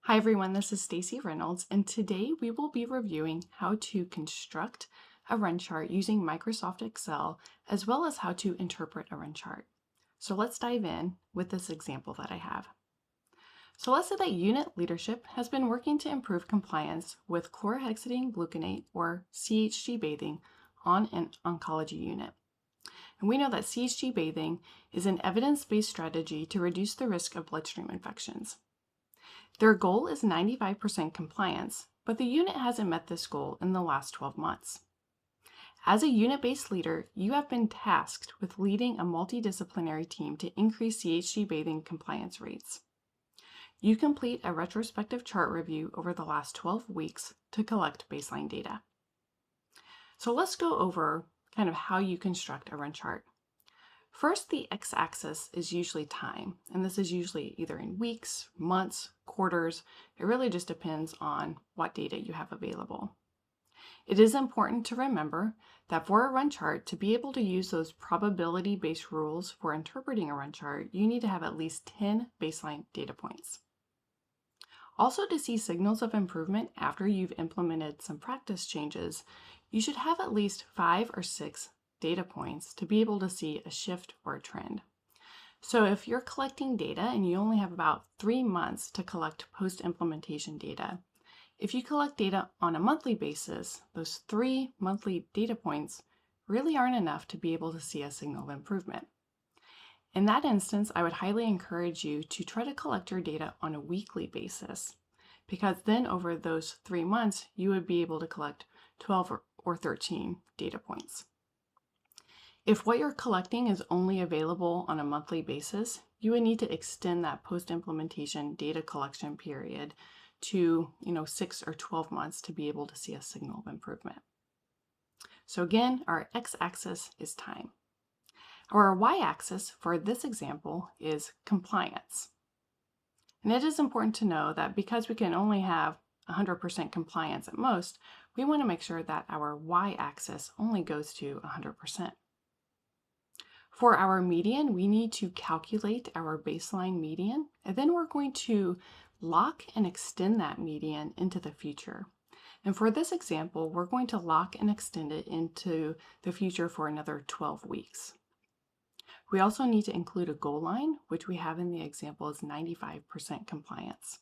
Hi everyone, this is Stacy Reynolds, and today we will be reviewing how to construct a run chart using Microsoft Excel, as well as how to interpret a run chart. So let's dive in with this example that I have. So let's say that unit leadership has been working to improve compliance with chlorhexidine gluconate, or CHG bathing, on an oncology unit. And we know that CHG bathing is an evidence-based strategy to reduce the risk of bloodstream infections. Their goal is 95% compliance, but the unit hasn't met this goal in the last 12 months. As a unit-based leader, you have been tasked with leading a multidisciplinary team to increase CHG bathing compliance rates. You complete a retrospective chart review over the last 12 weeks to collect baseline data. So let's go over kind of how you construct a run chart. First, the x-axis is usually time, and this is usually either in weeks, months, quarters. It really just depends on what data you have available. It is important to remember that for a run chart, to be able to use those probability-based rules for interpreting a run chart, you need to have at least 10 baseline data points. Also, to see signals of improvement after you've implemented some practice changes, you should have at least 5 or 6 data points to be able to see a shift or a trend. So if you're collecting data and you only have about 3 months to collect post-implementation data, if you collect data on a monthly basis, those 3 monthly data points really aren't enough to be able to see a signal of improvement. In that instance, I would highly encourage you to try to collect your data on a weekly basis, because then over those 3 months, you would be able to collect 12 or 13 data points. If what you're collecting is only available on a monthly basis, you would need to extend that post-implementation data collection period to 6 or 12 months to be able to see a signal of improvement. So again, our x-axis is time. Our y-axis for this example is compliance. And it is important to know that because we can only have 100% compliance at most, we want to make sure that our y-axis only goes to 100%. For our median, we need to calculate our baseline median, and then we're going to lock and extend that median into the future. And for this example, we're going to lock and extend it into the future for another 12 weeks. We also need to include a goal line, which we have in the example as 95% compliance.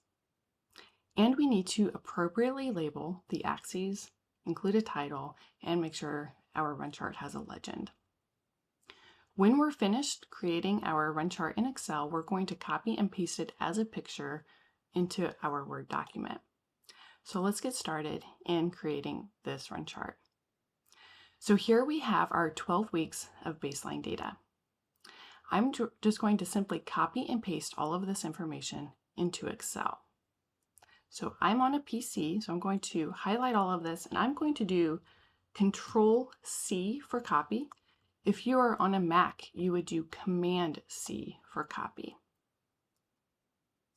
And we need to appropriately label the axes, include a title, and make sure our run chart has a legend. When we're finished creating our run chart in Excel, we're going to copy and paste it as a picture into our Word document. So let's get started in creating this run chart. So here we have our 12 weeks of baseline data. I'm just going to simply copy and paste all of this information into Excel. So I'm on a PC, so I'm going to highlight all of this, and I'm going to do Control-C for copy. If you are on a Mac, you would do Command-C for copy.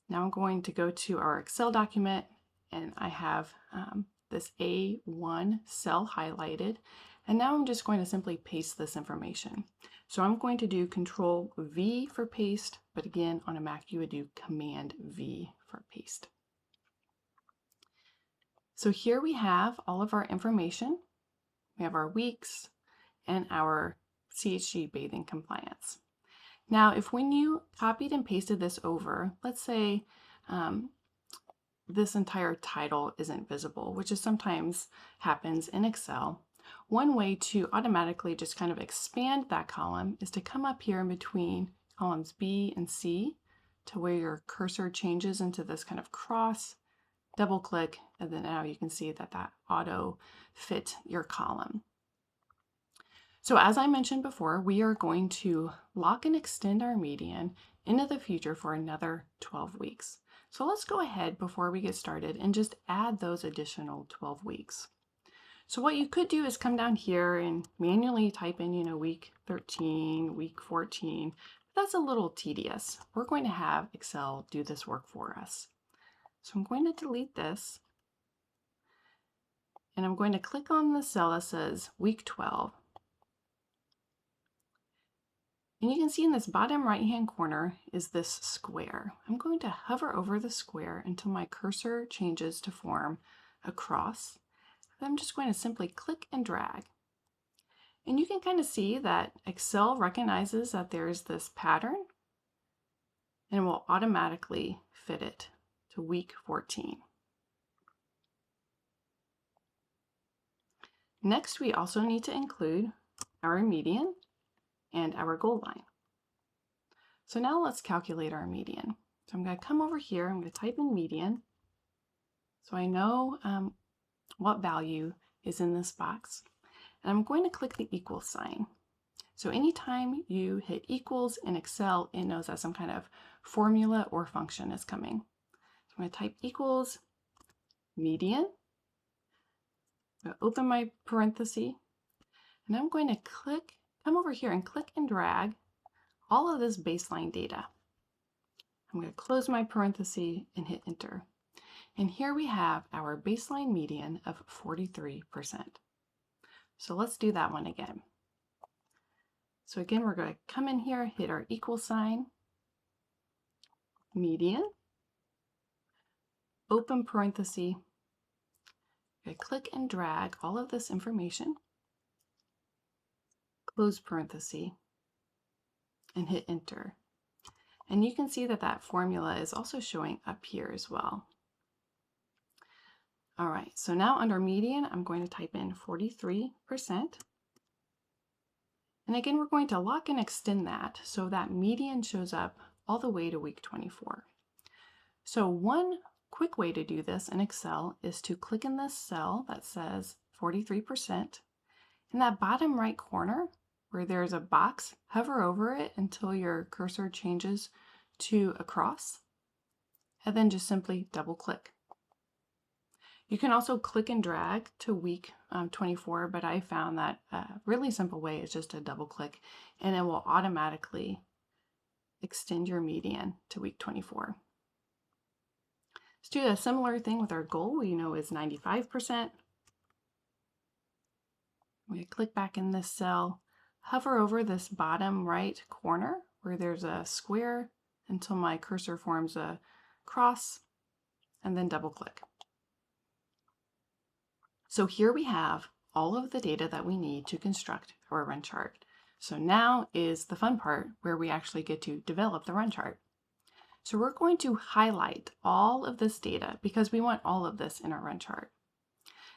Now I'm going to go to our Excel document, and I have this A1 cell highlighted, and now I'm just going to simply paste this information. So I'm going to do Control-V for paste, but again, on a Mac, you would do Command-V for paste. So here we have all of our information. We have our weeks and our CHG bathing compliance. Now, if when you copied and pasted this over, let's say this entire title isn't visible, which is sometimes happens in Excel, one way to automatically just kind of expand that column is to come up here in between columns B and C to where your cursor changes into this kind of cross, double click, and then now you can see that that auto fit your column. So as I mentioned before, we are going to lock and extend our median into the future for another 12 weeks. So let's go ahead before we get started and just add those additional 12 weeks. So what you could do is come down here and manually type in, week 13, week 14. That's a little tedious. We're going to have Excel do this work for us. So I'm going to delete this, and I'm going to click on the cell that says week 12. And you can see in this bottom right-hand corner is this square. I'm going to hover over the square until my cursor changes to form a cross. Then I'm just going to simply click and drag. And you can kind of see that Excel recognizes that there's this pattern and will automatically fit it to week 14. Next, we also need to include our median and our goal line. So now let's calculate our median. So I'm going to come over here, I'm going to type in median so I know what value is in this box. And I'm going to click the equal sign. So anytime you hit equals in Excel, it knows that some kind of formula or function is coming. So I'm going to type equals median. I'm going to open my parenthesis, and I'm going to come over here and click and drag all of this baseline data. I'm going to close my parenthesis and hit enter. And here we have our baseline median of 43%. So let's do that one again. So again, we're going to come in here, hit our equal sign, median, open parenthesis, click and drag all of this information, close parenthesis, and hit enter. And you can see that that formula is also showing up here as well. All right, so now under median, I'm going to type in 43%. And again, we're going to lock and extend that so that median shows up all the way to week 24. So one quick way to do this in Excel is to click in this cell that says 43%. In that bottom right corner where there's a box, hover over it until your cursor changes to a cross, and then just simply double click. You can also click and drag to week 24, but I found that a really simple way is just to double click and it will automatically extend your median to week 24. Let's do a similar thing with our goal, we know is 95%. We click back in this cell, hover over this bottom right corner where there's a square until my cursor forms a cross, and then double click. So here we have all of the data that we need to construct our run chart. So now is the fun part where we actually get to develop the run chart. So we're going to highlight all of this data because we want all of this in our run chart.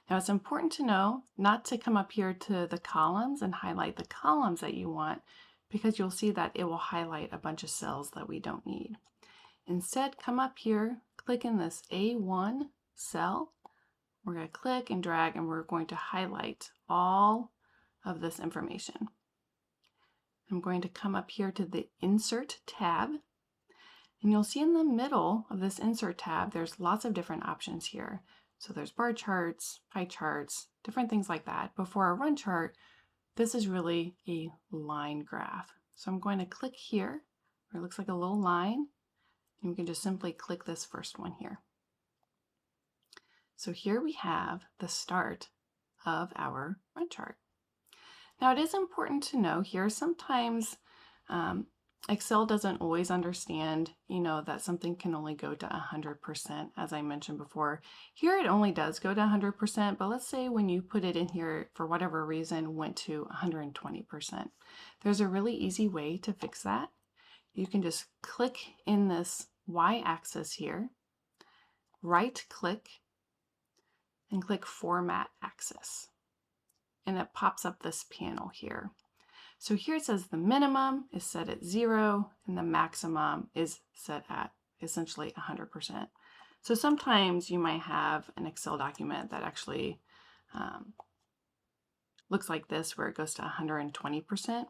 Now it's important to know not to come up here to the columns and highlight the columns that you want, because you'll see that it will highlight a bunch of cells that we don't need. Instead, come up here, click in this A1 cell. We're going to click and drag and we're going to highlight all of this information. I'm going to come up here to the Insert tab, and you'll see in the middle of this Insert tab there's lots of different options here. So there's bar charts, pie charts, different things like that. But for our run chart, this is really a line graph. So I'm going to click here where it looks like a little line, and we can just simply click this first one here. So here we have the start of our run chart. Now it is important to know here sometimes Excel doesn't always understand, that something can only go to 100%, as I mentioned before. Here it only does go to 100%, but let's say when you put it in here for whatever reason went to 120%. There's a really easy way to fix that. You can just click in this y-axis here, right click, and click Format Axis. And it pops up this panel here. So here it says the minimum is set at 0 and the maximum is set at essentially 100%. So sometimes you might have an Excel document that actually looks like this where it goes to 120%.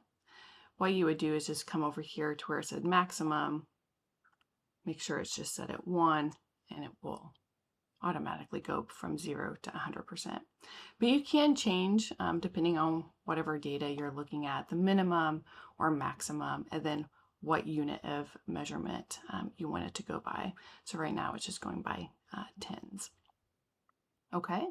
What you would do is just come over here to where it said maximum, make sure it's just set at 1, and it will automatically go from 0 to 100%. But you can change, depending on whatever data you're looking at, the minimum or maximum, and then what unit of measurement you want it to go by. So right now it's just going by tens. Okay.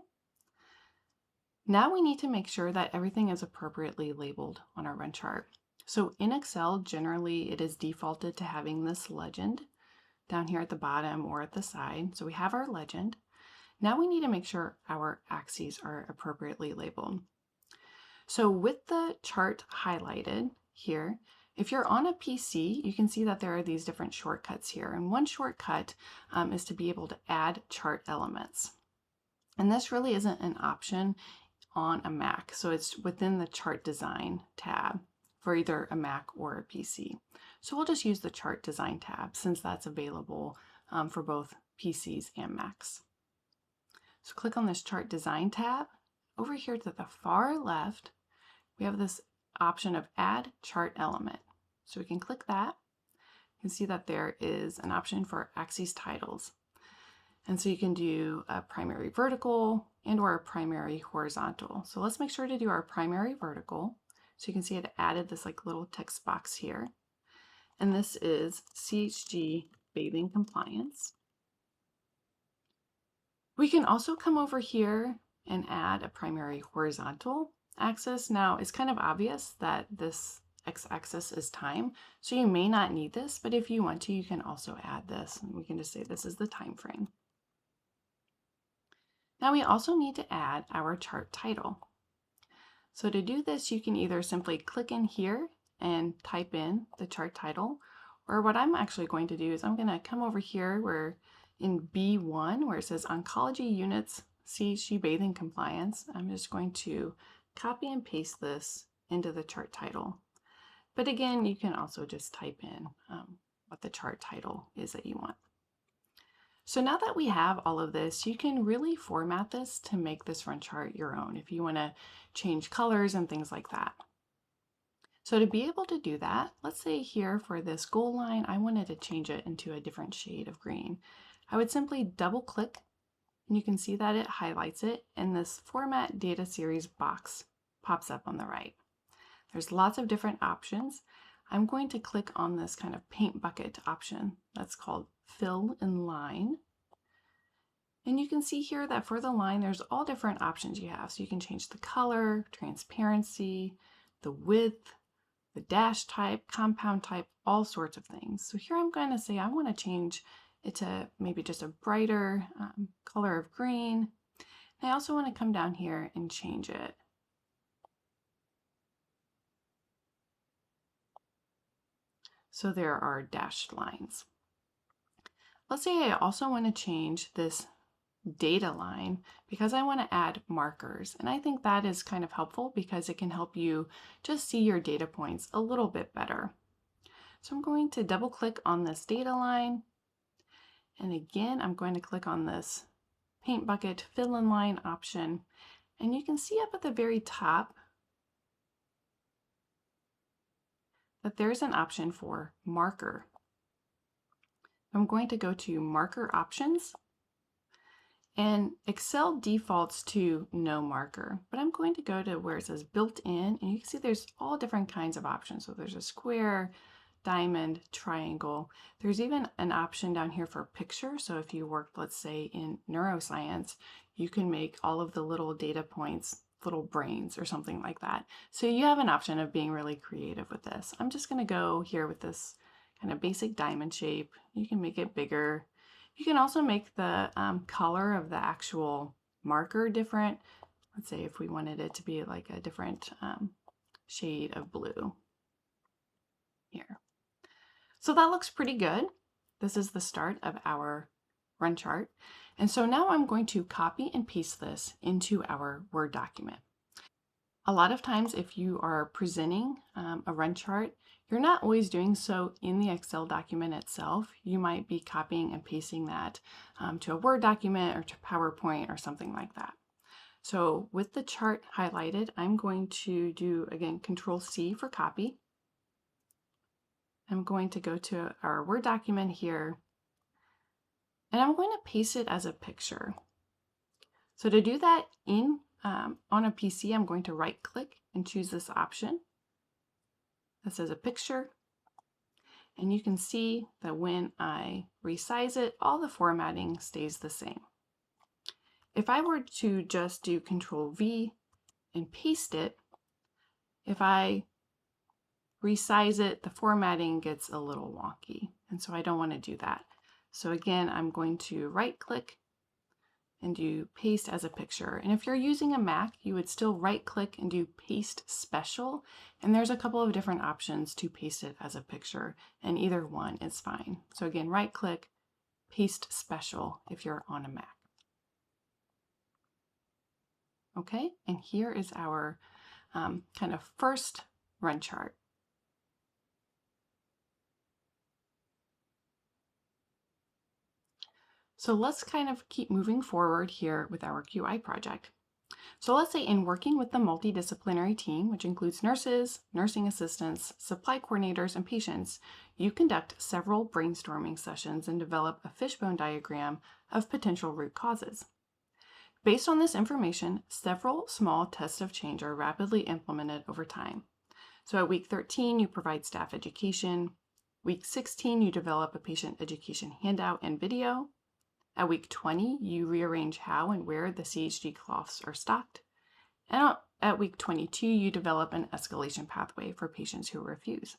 Now we need to make sure that everything is appropriately labeled on our run chart. So in Excel, generally it is defaulted to having this legend down here at the bottom or at the side. So we have our legend. Now we need to make sure our axes are appropriately labeled. So with the chart highlighted here, if you're on a PC, you can see that there are these different shortcuts here. And one shortcut is to be able to add chart elements. And this really isn't an option on a Mac. So it's within the chart design tab for either a Mac or a PC. So we'll just use the chart design tab since that's available for both PCs and Macs. So click on this chart design tab. Over here to the far left, we have this option of add chart element. So we can click that. You can see that there is an option for axes titles. And so you can do a primary vertical and or a primary horizontal. So let's make sure to do our primary vertical. So you can see it added this like little text box here. And this is CHG bathing compliance. We can also come over here and add a primary horizontal axis. Now it's kind of obvious that this x-axis is time, so you may not need this, but if you want to, you can also add this. And we can just say this is the time frame. Now we also need to add our chart title. So to do this, you can either simply click in here and type in the chart title, or what I'm actually going to do is I'm going to come over here where in B1 where it says Oncology Units CHG Bathing Compliance. I'm just going to copy and paste this into the chart title. But again, you can also just type in what the chart title is that you want. So now that we have all of this, you can really format this to make this run chart your own if you want to change colors and things like that. So to be able to do that, let's say here for this goal line, I wanted to change it into a different shade of green. I would simply double click and you can see that it highlights it and this Format Data Series box pops up on the right. There's lots of different options. I'm going to click on this kind of paint bucket option that's called Fill in Line. And you can see here that for the line, there's all different options you have. So you can change the color, transparency, the width, the dash type, compound type, all sorts of things. So here I'm going to say I want to change it to maybe just a brighter color of green. And I also want to come down here and change it. So there are dashed lines. Let's say I also want to change this data line because I want to add markers. And I think that is kind of helpful because it can help you just see your data points a little bit better. So I'm going to double click on this data line. And again, I'm going to click on this paint bucket fill in line option. And you can see up at the very top that there's an option for marker. I'm going to go to marker options. And Excel defaults to no marker, but I'm going to go to where it says built in, and you can see there's all different kinds of options. So there's a square, diamond, triangle. There's even an option down here for picture. So if you worked, let's say, in neuroscience, you can make all of the little data points little brains or something like that. So you have an option of being really creative with this. I'm just going to go here with this kind of basic diamond shape. You can make it bigger. You can also make the color of the actual marker different. Let's say if we wanted it to be like a different shade of blue here. So that looks pretty good. This is the start of our run chart. And so now I'm going to copy and paste this into our Word document. A lot of times if you are presenting a run chart, you're not always doing so in the Excel document itself. You might be copying and pasting that to a Word document or to PowerPoint or something like that. So with the chart highlighted, I'm going to do, again, Control-C for copy. I'm going to go to our Word document here, and I'm going to paste it as a picture. So to do that on a PC, I'm going to right-click and choose this option that says a picture. And you can see that when I resize it, all the formatting stays the same. If I were to just do Control-V and paste it, if I resize it, the formatting gets a little wonky. And so I don't want to do that. So again, I'm going to right click and do paste as a picture. And if you're using a Mac, you would still right click and do paste special. And there's a couple of different options to paste it as a picture, and either one is fine. So again, right click, paste special if you're on a Mac. Okay, and here is our kind of first run chart. So let's kind of keep moving forward here with our QI project. So let's say in working with the multidisciplinary team, which includes nurses, nursing assistants, supply coordinators, and patients, you conduct several brainstorming sessions and develop a fishbone diagram of potential root causes. Based on this information, several small tests of change are rapidly implemented over time. So at week 13, you provide staff education. Week 16, you develop a patient education handout and video. At week 20, you rearrange how and where the CHG cloths are stocked. And at week 22, you develop an escalation pathway for patients who refuse.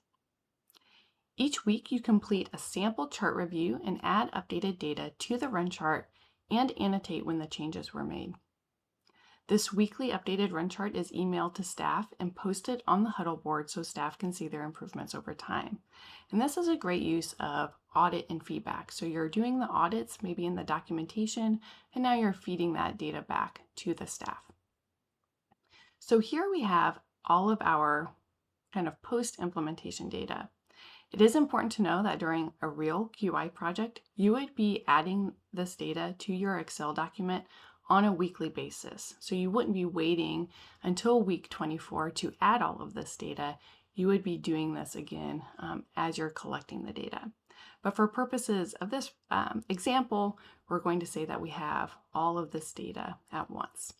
Each week, you complete a sample chart review and add updated data to the run chart and annotate when the changes were made. This weekly updated run chart is emailed to staff and posted on the huddle board so staff can see their improvements over time. And this is a great use of audit and feedback. So you're doing the audits maybe in the documentation, and now you're feeding that data back to the staff. So here we have all of our kind of post-implementation data. It is important to know that during a real QI project, you would be adding this data to your Excel document on a weekly basis. So you wouldn't be waiting until week 24 to add all of this data. You would be doing this again as you're collecting the data. But for purposes of this example, we're going to say that we have all of this data at once.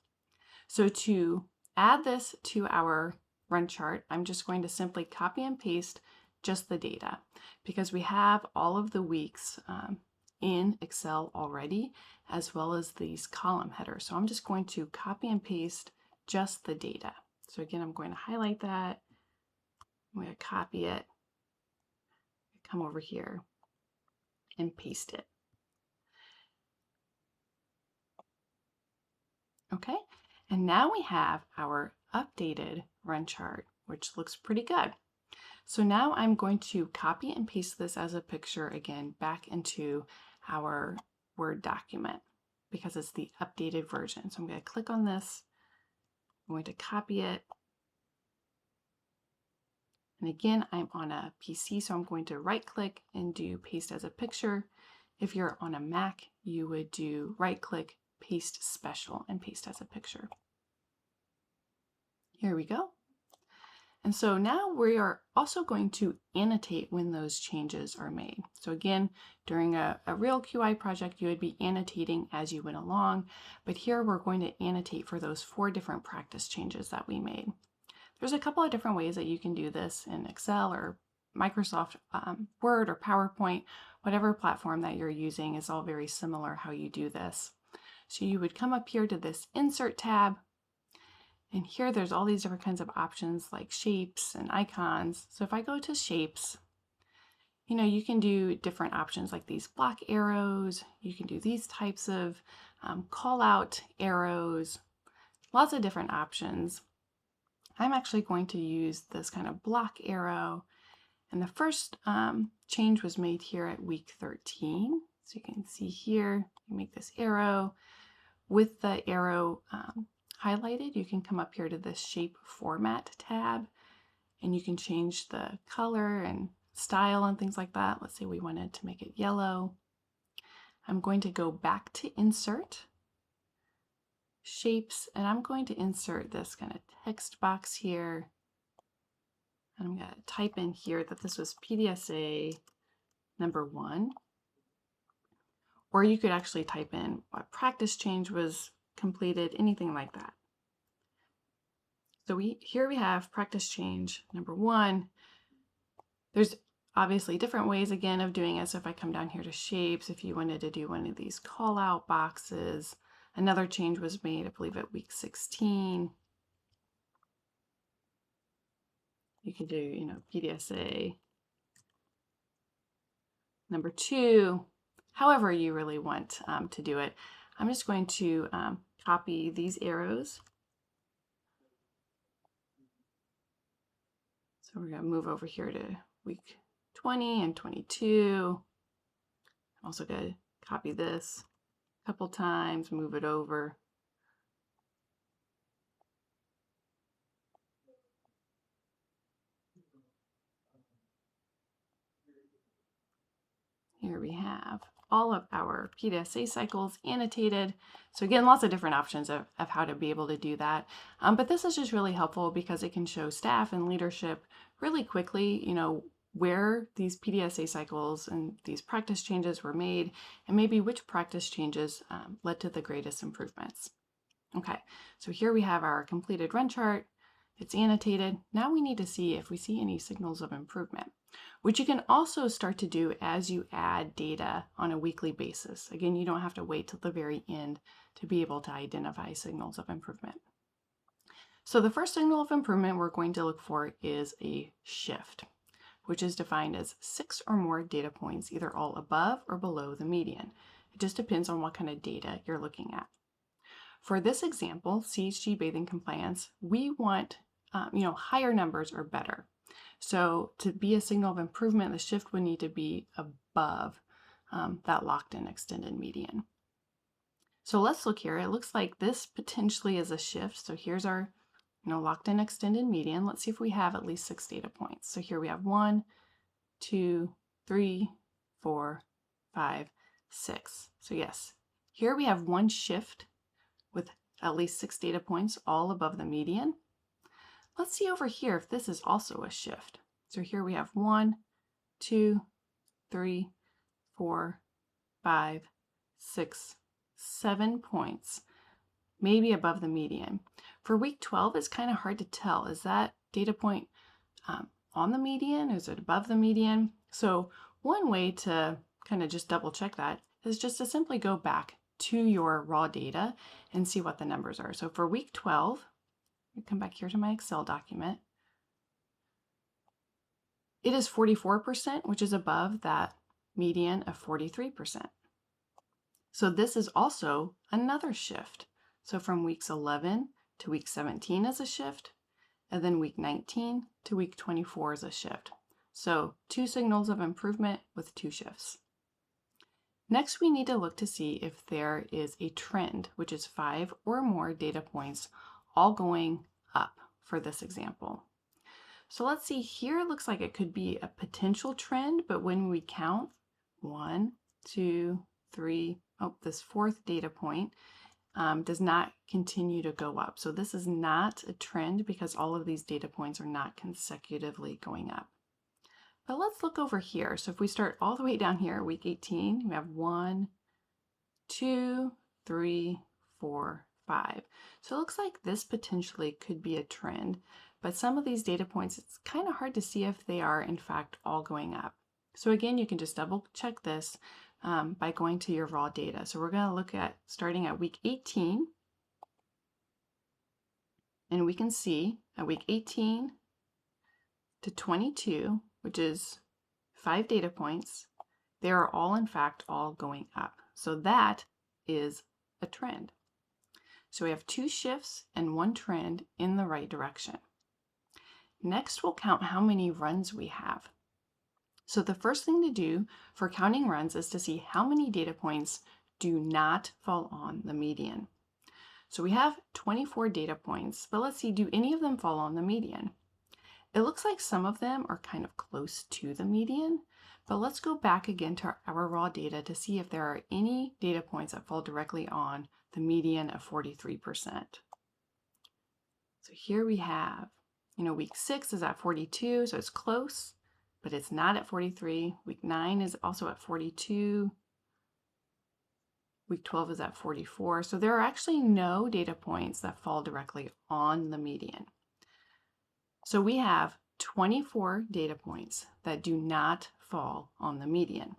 So to add this to our run chart, I'm just going to simply copy and paste just the data because we have all of the weeks in Excel already, as well as these column headers. So I'm just going to copy and paste just the data. So again, I'm going to highlight that. I'm going to copy it, come over here and paste it. Okay, and now we have our updated run chart, which looks pretty good. So now I'm going to copy and paste this as a picture again back into our Word document because it's the updated version. So I'm going to click on this, I'm going to copy it. And again, I'm on a PC, so I'm going to right click and do paste as a picture. If you're on a Mac, you would do right click, paste special, and paste as a picture. Here we go. And so now we are also going to annotate when those changes are made. So again, during a real QI project, you would be annotating as you went along, but here we're going to annotate for those 4 different practice changes that we made. There's a couple of different ways that you can do this in Excel or Microsoft Word or PowerPoint, whatever platform that you're using is all very similar how you do this. So you would come up here to this Insert tab, and here there's all these different kinds of options like shapes and icons. So if I go to shapes, you know, you can do different options like these block arrows. You can do these types of call out arrows, lots of different options. I'm actually going to use this kind of block arrow. And the first change was made here at week 13. So you can see here, you make this arrow. With the arrow highlighted, you can come up here to this shape format tab and you can change the color and style and things like that. Let's say we wanted to make it yellow. I'm going to go back to insert shapes and I'm going to insert this kind of text box here. And I'm going to type in here that this was PDSA number 1. Or you could actually type in what practice change was completed, anything like that. So here we have practice change number 1. There's obviously different ways again of doing it. So if I come down here to shapes, if you wanted to do one of these call out boxes, another change was made, I believe at week 16. You could do, PDSA number 2, however you really want to do it. I'm just going to copy these arrows. So we're going to move over here to week 20 and 22. I'm also going to copy this a couple times, move it over. Here we have all of our PDSA cycles annotated. So again, lots of different options of how to be able to do that. But this is just really helpful because it can show staff and leadership really quickly, where these PDSA cycles and these practice changes were made, and maybe which practice changes led to the greatest improvements. Okay, so here we have our completed run chart. It's annotated. Now we need to see if we see any signals of improvement, which you can also start to do as you add data on a weekly basis. Again, you don't have to wait till the very end to be able to identify signals of improvement. So the first signal of improvement we're going to look for is a shift, which is defined as 6 or more data points, either all above or below the median. It just depends on what kind of data you're looking at. For this example, CHG bathing compliance, we want higher numbers or better. So to be a signal of improvement, the shift would need to be above that locked-in extended median. So let's look here. It looks like this potentially is a shift. So here's our locked-in extended median. Let's see if we have at least 6 data points. So here we have 1, 2, 3, 4, 5, 6. So yes, here we have one shift with at least 6 data points, all above the median. Let's see over here if this is also a shift. So here we have 1, 2, 3, 4, 5, 6, 7 points, maybe above the median. For week 12, it's kind of hard to tell. Is that data point on the median? Is it above the median? So one way to kind of just double check that is just to simply go back to your raw data and see what the numbers are. So for week 12, I come back here to my Excel document. It is 44%, which is above that median of 43%. So this is also another shift. So from weeks 11 to week 17 is a shift, and then week 19 to week 24 is a shift. So 2 signals of improvement with 2 shifts. Next, we need to look to see if there is a trend, which is 5 or more data points all going up for this example. So let's see, here it looks like it could be a potential trend, but when we count 1, 2, 3, this 4th data point does not continue to go up. So this is not a trend because all of these data points are not consecutively going up. But let's look over here. So if we start all the way down here, week 18, we have 1, 2, 3, 4, 5. So it looks like this potentially could be a trend, but some of these data points, it's kind of hard to see if they are in fact all going up. So again, you can just double check this by going to your raw data. So we're going to look at starting at week 18, and we can see at week 18 to 22, which is 5 data points, they are all in fact all going up. So that is a trend. So we have 2 shifts and 1 trend in the right direction. Next, we'll count how many runs we have. So the first thing to do for counting runs is to see how many data points do not fall on the median. So we have 24 data points, but let's see, do any of them fall on the median? It looks like some of them are kind of close to the median, but let's go back again to our raw data to see if there are any data points that fall directly on the median of 43%. So here we have, week 6 is at 42, so it's close, but it's not at 43. Week 9 is also at 42. Week 12 is at 44. So there are actually no data points that fall directly on the median. So we have 24 data points that do not fall on the median.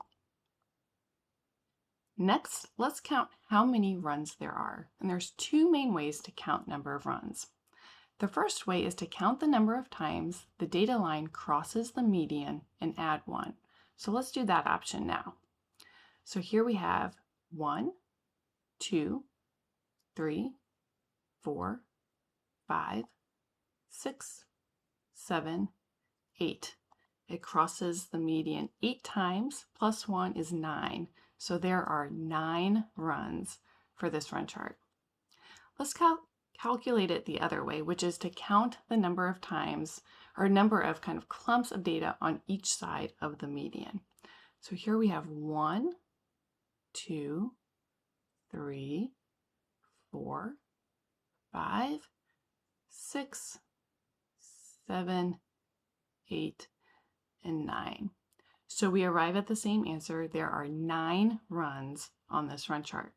Next, let's count how many runs there are. And there's 2 main ways to count number of runs. The first way is to count the number of times the data line crosses the median and add 1. So let's do that option now. So here we have 1, 2, 3, 4, 5, 6, 7, 8. It crosses the median 8 times, plus 1 is 9. So there are 9 runs for this run chart. Let's calculate it the other way, which is to count the number of times or number of kind of clumps of data on each side of the median. So here we have 1, 2, 3, 4, 5, 6, 7, 8, and 9. So we arrive at the same answer. There are 9 runs on this run chart.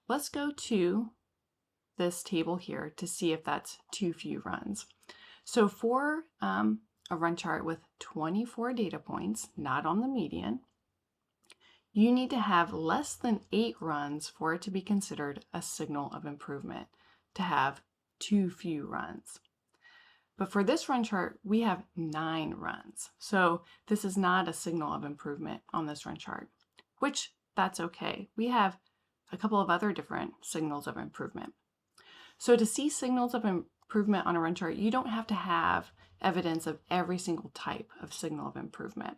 Let's go to this table here to see if that's too few runs. So for a run chart with 24 data points, not on the median, you need to have less than 8 runs for it to be considered a signal of improvement, to have too few runs. But for this run chart, we have 9 runs. So this is not a signal of improvement on this run chart, which that's okay. We have a couple of other different signals of improvement. So to see signals of improvement on a run chart, you don't have to have evidence of every single type of signal of improvement.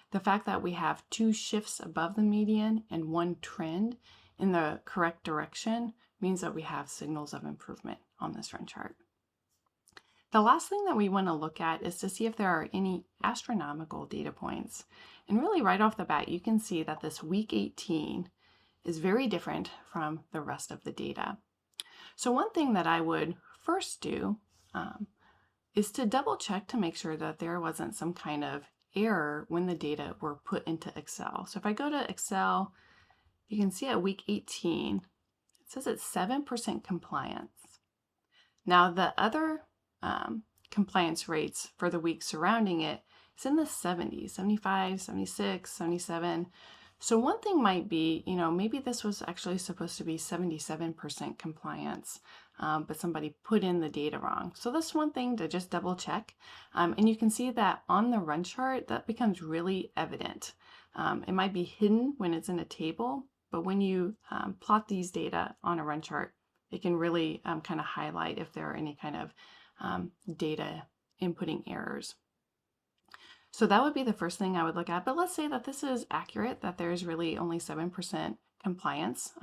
The fact that we have 2 shifts above the median and 1 trend in the correct direction means that we have signals of improvement on this run chart. The last thing that we want to look at is to see if there are any astronomical data points. And really right off the bat, you can see that this week 18 is very different from the rest of the data. So one thing that I would first do is to double check to make sure that there wasn't some kind of error when the data were put into Excel. So if I go to Excel, you can see at week 18, it says it's 7% compliance. Now the other compliance rates for the week surrounding it is in the 70s, 75, 76, 77. So one thing might be, maybe this was actually supposed to be 77% compliance, but somebody put in the data wrong. So that's one thing to just double check. And you can see that on the run chart, that becomes really evident. It might be hidden when it's in a table, but when you plot these data on a run chart, it can really kind of highlight if there are any kind of data inputting errors. So that would be the first thing I would look at. But let's say that this is accurate, that there's really only 7% compliance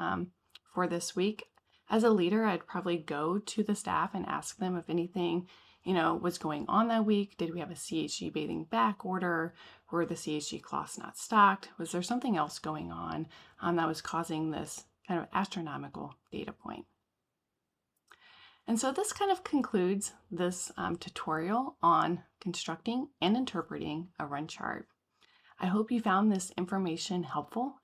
for this week. As a leader, I'd probably go to the staff and ask them if anything, was going on that week. Did we have a CHG bathing back order? Were the CHG cloths not stocked? Was there something else going on that was causing this kind of astronomical data point? And so this kind of concludes this tutorial on constructing and interpreting a run chart. I hope you found this information helpful